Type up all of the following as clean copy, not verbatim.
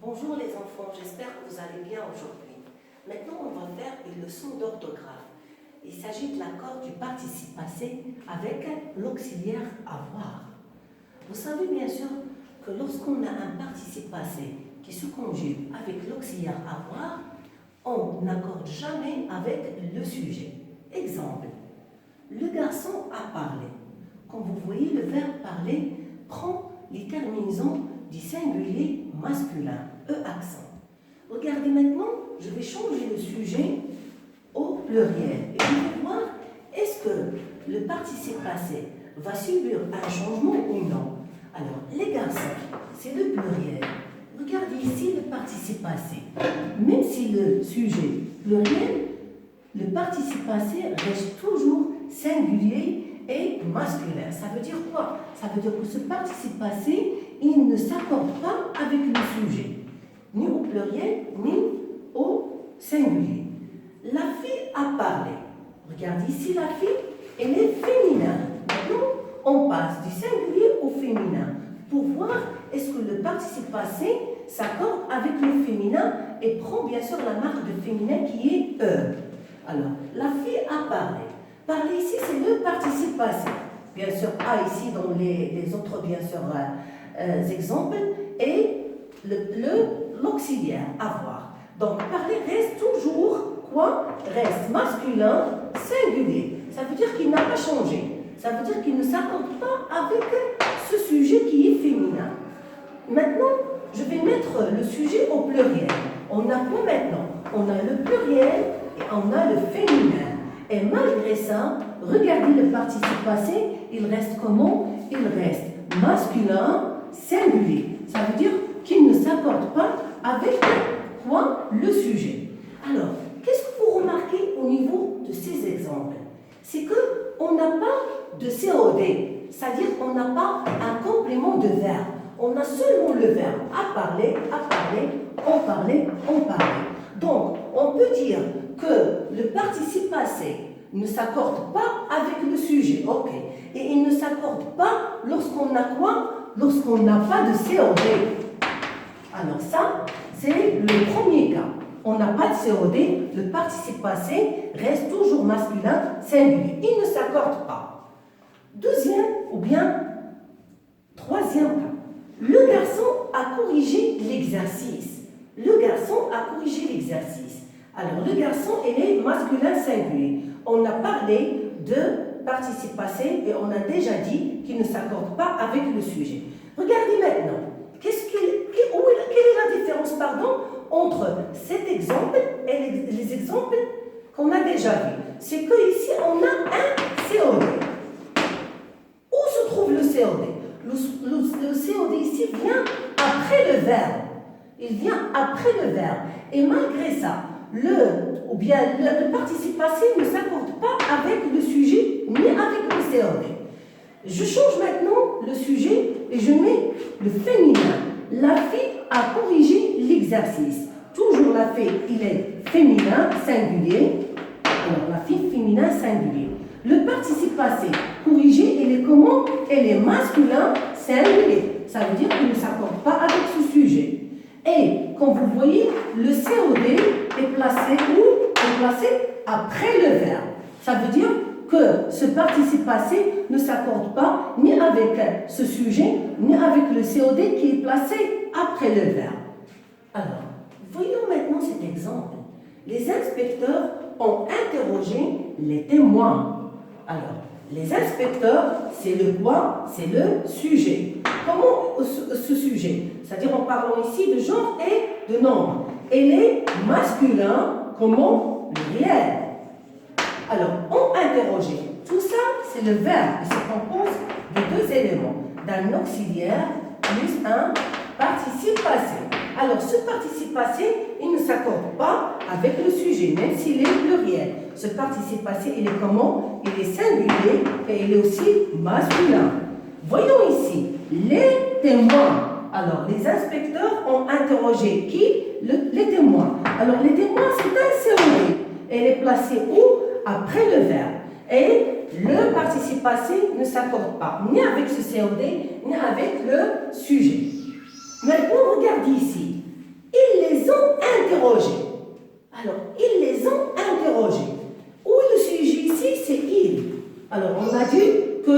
Bonjour les enfants, j'espère que vous allez bien aujourd'hui. Maintenant, on va faire une leçon d'orthographe. Il s'agit de l'accord du participe passé avec l'auxiliaire avoir. Vous savez bien sûr que lorsqu'on a un participe passé qui se conjugue avec l'auxiliaire avoir, on n'accorde jamais avec le sujet. Exemple, le garçon a parlé. Comme vous voyez, le verbe parler prend les terminaisons du singulier masculin, E accent. Regardez maintenant, je vais changer le sujet au pluriel. Et je vais voir, est-ce que le participe passé va subir un changement ou non? Alors, les garçons, c'est le pluriel. Regardez ici le participe passé. Même si le sujet pluriel, le participe passé reste toujours singulier et masculin. Ça veut dire quoi? Ça veut dire que ce participe passé, il ne s'accorde pas avec le sujet, ni au pluriel, ni au singulier. La fille a parlé. Regardez ici, la fille, elle est féminin. Maintenant, on passe du singulier au féminin pour voir est-ce que le participe passé s'accorde avec le féminin et prend bien sûr la marque de féminin qui est E. Alors, la fille a parlé. Parler ici, c'est le participe passé. Bien sûr, A ici dans les autres, bien sûr, exemples, et l'auxiliaire, avoir. Donc, parler reste toujours, quoi? Reste masculin, singulier. Ça veut dire qu'il n'a pas changé. Ça veut dire qu'il ne s'accorde pas avec ce sujet qui est féminin. Maintenant, je vais mettre le sujet au pluriel. On a quoi maintenant? On a le pluriel et on a le féminin. Et malgré ça, regardez le participe passé, il reste comment? Il reste masculin, singulier. Ça veut dire qu'il ne s'accorde pas avec quoi? Le sujet. Alors, qu'est-ce que vous remarquez au niveau de ces exemples? C'est qu'on n'a pas de COD, c'est-à-dire qu'on n'a pas un complément de verbe. On a seulement le verbe à parler, on parlait, on parlait. Donc, on peut dire que le participe passé ne s'accorde pas avec le sujet, ok. Et il ne s'accorde pas lorsqu'on a quoi? Lorsqu'on n'a pas de COD. Alors ça, c'est le premier cas. On n'a pas de COD, le participe passé reste toujours masculin, singulier. Il ne s'accorde pas. Deuxième ou bien troisième cas. Le garçon a corrigé l'exercice. Le garçon a corrigé l'exercice. Alors, le garçon, il est masculin singulier. On a parlé de participe passé et on a déjà dit qu'il ne s'accorde pas avec le sujet. Regardez maintenant. Quelle est la différence, entre cet exemple et les exemples qu'on a déjà vus? C'est qu'ici, on a un COD. Où se trouve le COD? Le COD ici vient après le verbe. Il vient après le verbe. Et malgré ça, le participe passé ne s'accorde pas avec le sujet ni avec le COD. Je change maintenant le sujet et je mets le féminin. La fille a corrigé l'exercice. Toujours la fille, il est féminin, singulier. Alors, la fille féminin, singulier. Le participe passé, corrigé, elle est comment? Elle est masculin, singulier. Ça veut dire qu'il ne s'accorde pas avec ce sujet. Et, comme vous voyez, le COD est placé où? Est placé après le verbe. Ça veut dire que ce participe passé ne s'accorde pas ni avec ce sujet, ni avec le COD qui est placé après le verbe. Alors, voyons maintenant cet exemple. Les inspecteurs ont interrogé les témoins. Alors, les inspecteurs, c'est le quoi? C'est le sujet. Comment ce sujet? C'est-à-dire, en parlant ici de genre et de nombre. Elle est masculin, comment? Le réel. Alors, on interrogé. Tout ça, c'est le verbe. Il se compose de deux éléments. D'un auxiliaire plus un participe passé. Alors, ce participe passé, il ne s'accorde pas avec le sujet, même s'il est pluriel. Ce participe passé, il est comment? Il est singulier et il est aussi masculin. Voyons ici, les témoins. Alors, les inspecteurs ont interrogé qui? Les témoins. Alors, les témoins, c'est un COD. Elle est placée où? Après le verbe. Et le participe passé ne s'accorde pas ni avec ce COD, ni avec le sujet. Maintenant, regardez ici. interrogés. Alors, ils les ont interrogés. Où est le sujet ici? C'est il. Alors, on a dit que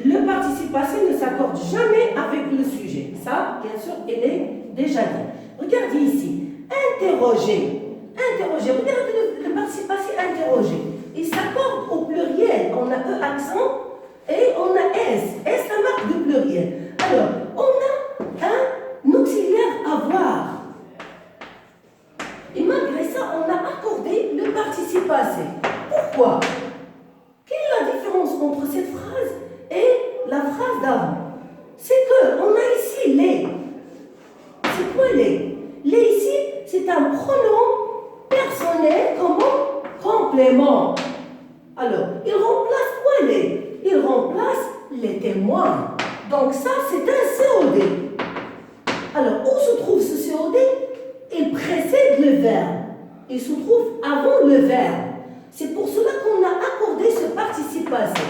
le participe passé ne s'accorde jamais avec le sujet. Ça, bien sûr, il est déjà dit. Regardez ici. Interroger. Interroger. Regardez le participe passé interroger. Il s'accorde au pluriel. On a E accent et on a S. S, la marque de pluriel. Alors, on a un auxiliaire avoir. Et malgré ça, on a accordé le participe passé. Pourquoi? Quelle est la différence entre cette phrase et la phrase d'avant? C'est qu'on a ici les. C'est quoi les? Les ici, c'est un pronom personnel comment? Complément. Alors, il remplace quoi les? Il remplace les témoins. Donc ça, c'est un COD. Alors, où se trouve ce COD? Il précède le verbe. Il se trouve avant le verbe. C'est pour cela qu'on a accordé ce participe passé.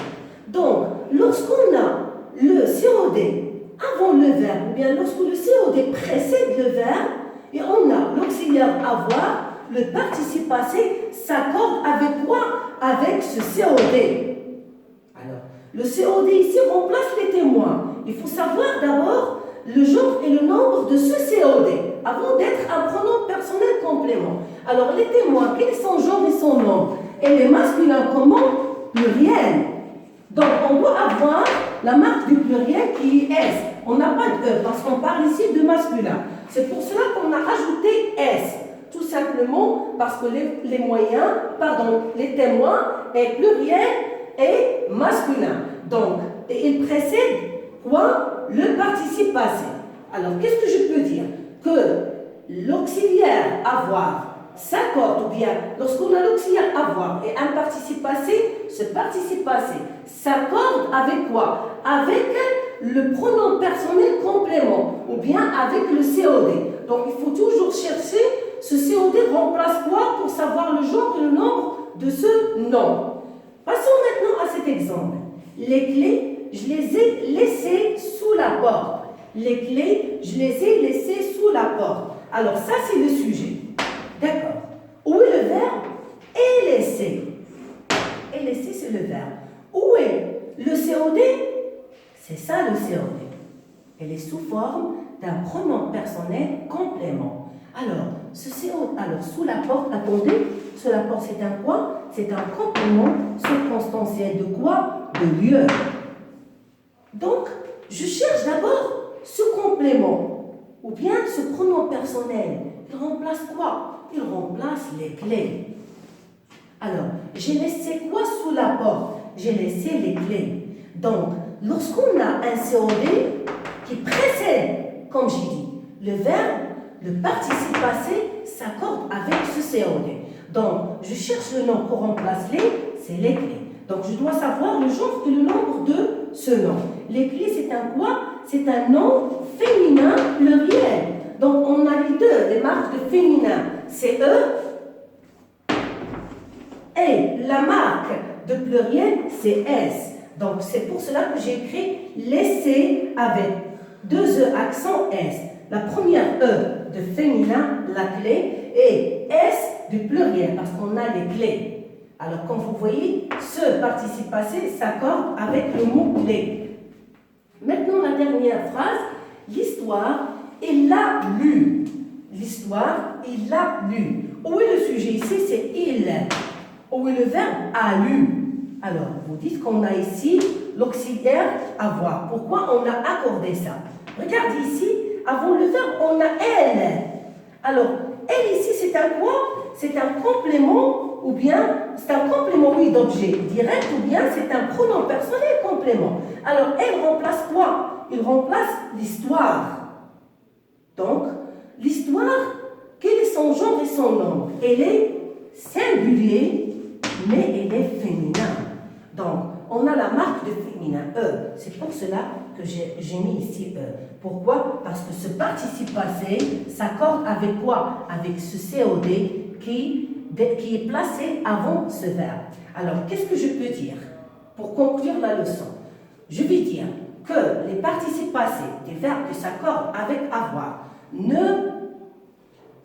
Donc, lorsqu'on a le COD avant le verbe, ou bien lorsque le COD précède le verbe, et on a l'auxiliaire avoir, le participe passé s'accorde avec quoi? Avec ce COD. Alors, le COD ici remplace les témoins. Il faut savoir d'abord le genre et le nombre de ce COD avant d'être un pronom personnel complément. Alors, les témoins, quel est son genre et son nombre? Et les masculins, comment? Pluriel. Donc, on doit avoir la marque du pluriel qui est S. On n'a pas de E parce qu'on parle ici de masculin. C'est pour cela qu'on a ajouté S. Tout simplement parce que les témoins est pluriel et masculin. Donc, il précède quoi? Le participe passé. Alors, qu'est-ce que je peux dire? Que l'auxiliaire avoir s'accorde, ou bien lorsqu'on a l'auxiliaire avoir et un participe passé, ce participe passé s'accorde avec quoi? Avec le pronom personnel complément, ou bien avec le COD. Donc, il faut toujours chercher ce COD remplace quoi pour savoir le genre et le nombre de ce nom. Passons maintenant à cet exemple. Les clés, je les ai laissées sous la porte. Les clés, je les ai laissées sous la porte. Alors, ça, c'est le sujet. D'accord. Où est le verbe? Et laisser. Et laisser, c'est le verbe. Où est le COD? C'est ça le COD. Elle est sous forme d'un pronom personnel complément. Alors, sous la porte, attendez, sous la porte, c'est un quoi? C'est un complément circonstanciel de quoi? De lieu. Donc, je cherche d'abord ce complément, ou bien ce pronom personnel. Il remplace quoi? Il remplace les clés. Alors, j'ai laissé quoi sous la porte? J'ai laissé les clés. Donc, lorsqu'on a un COD qui précède, comme j'ai dit, le verbe, le participe passé s'accorde avec ce COD. Donc, je cherche le nom pour remplacer les, c'est les clés. Donc, je dois savoir le genre et le nombre de ce nom. Les clés, c'est un quoi? C'est un nom féminin pluriel. Donc, on a les deux, les marques de féminin, c'est E. Et la marque de pluriel, c'est S. Donc, c'est pour cela que j'ai écrit laisser avec deux E accent S. La première E de féminin, la clé, et S du pluriel, parce qu'on a les clés. Alors, comme vous voyez, ce participe passé s'accorde avec le mot clé. Maintenant, la dernière phrase, l'histoire, il l'a lu. L'histoire, il l'a lu. Où est le sujet ici? C'est il. Où est le verbe a lu? Alors, vous dites qu'on a ici l'auxiliaire avoir. Pourquoi on a accordé ça? Regardez ici, avant le verbe, on a elle. Alors, elle ici, c'est un quoi? C'est un complément, ou bien, c'est un complément, oui, d'objet direct, ou bien c'est un pronom personnel complément. Alors, elle remplace quoi? Il remplace l'histoire. Donc, l'histoire, quel est son genre et son nombre? Elle est singulier, mais elle est féminin. Donc, on a la marque de féminin, E. C'est pour cela que j'ai mis ici E. Pourquoi? Parce que ce participe passé s'accorde avec quoi? Avec ce COD qui est placé avant ce verbe. Alors, qu'est-ce que je peux dire pour conclure la leçon? Je vais dire que les participes passés des verbes qui s'accordent avec avoir ne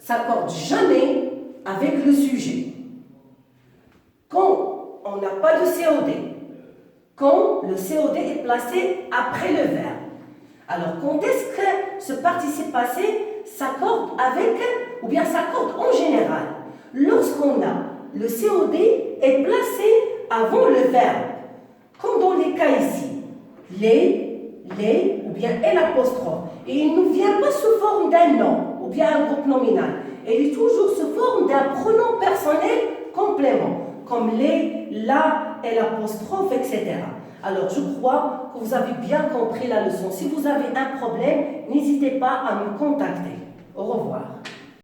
s'accorde jamais avec le sujet. Quand on n'a pas de COD, quand le COD est placé après le verbe. Alors, quand est-ce que ce participe passé s'accorde avec, ou bien s'accorde en général? Lorsqu'on a le COD est placé avant le verbe, comme dans les cas ici, les, ou bien l'apostrophe. Et il ne vient pas sous forme d'un nom, ou bien un groupe nominal. Il est toujours sous forme d'un pronom personnel complément, comme les, la, l'apostrophe, etc. Alors, je crois que vous avez bien compris la leçon. Si vous avez un problème, n'hésitez pas à me contacter. Au revoir.